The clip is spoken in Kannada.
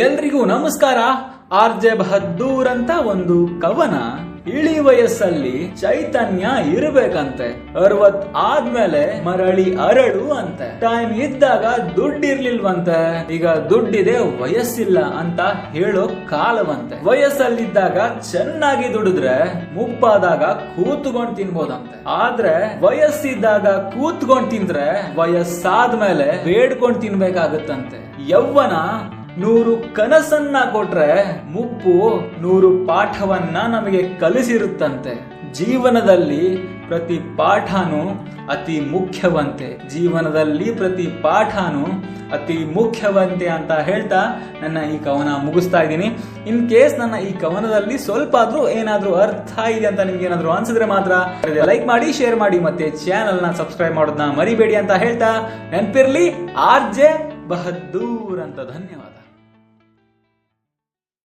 ಎಲ್ರಿಗೂ ನಮಸ್ಕಾರ. ಆರ್.ಜೆ. ಬಹದ್ದೂರ್ ಅಂತ ಒಂದು ಕವನ. ಇಳಿ ವಯಸ್ಸಲ್ಲಿ ಚೈತನ್ಯ ಇರಬೇಕಂತೆ, 60 ಆದ್ಮೇಲೆ ಮರಳಿ ಅರಳು ಅಂತೆ. ಟೈಮ್ ಇದ್ದಾಗ ದುಡ್ಡಿರ್ಲಿಲ್ವಂತೆ, ಈಗ ದುಡ್ಡಿದೆ ವಯಸ್ಸಿಲ್ಲ ಅಂತ ಹೇಳೋ ಕಾಲವಂತೆ. ವಯಸ್ಸಲ್ಲಿದ್ದಾಗ ಚೆನ್ನಾಗಿ ದುಡಿದ್ರೆ ಮುಪ್ಪಾದಾಗ ಕೂತ್ಕೊಂಡ್ ತಿನ್ಬೋದಂತೆ. ಆದ್ರೆ ವಯಸ್ಸಿದ್ದಾಗ ಕೂತ್ಕೊಂಡ್ ತಿಂದ್ರೆ ವಯಸ್ಸಾದ್ಮೇಲೆ ಬೇಡ್ಕೊಂಡ್ ತಿನ್ಬೇಕಾಗತ್ತಂತೆ. ಯೌವನ 100 ಕನಸನ್ನ ಕೊಟ್ರೆ ಮುಪ್ಪು 100 ಪಾಠವನ್ನ ನಮಗೆ ಕಲಿಸಿರುತ್ತಂತೆ. ಜೀವನದಲ್ಲಿ ಪ್ರತಿ ಪಾಠನೂ ಅತಿ ಮುಖ್ಯವಂತೆ, ಜೀವನದಲ್ಲಿ ಪ್ರತಿ ಪಾಠನೂ ಅತಿ ಮುಖ್ಯವಂತೆ ಅಂತ ಹೇಳ್ತಾ ನನ್ನ ಈ ಕವನ ಮುಗಿಸ್ತಾ ಇದ್ದೀನಿ. ಇನ್ ಕೇಸ್ ನನ್ನ ಈ ಕವನದಲ್ಲಿ ಸ್ವಲ್ಪ ಆದ್ರೂ ಏನಾದ್ರೂ ಅರ್ಥ ಇದೆ ಅಂತ ನಿಮ್ಗೆ ಏನಾದ್ರೂ ಅನ್ಸಿದ್ರೆ ಮಾತ್ರ ಲೈಕ್ ಮಾಡಿ, ಶೇರ್ ಮಾಡಿ, ಮತ್ತೆ ಚಾನೆಲ್ ನ ಸಬ್ಸ್ಕ್ರೈಬ್ ಮಾಡೋದನ್ನ ಮರಿಬೇಡಿ ಅಂತ ಹೇಳ್ತಾ ನೆನ್ಪಿರ್ಲಿ, ಆರ್.ಜೆ. ಬಹದ್ದೂರ್ ಅಂತ. ಧನ್ಯವಾದ.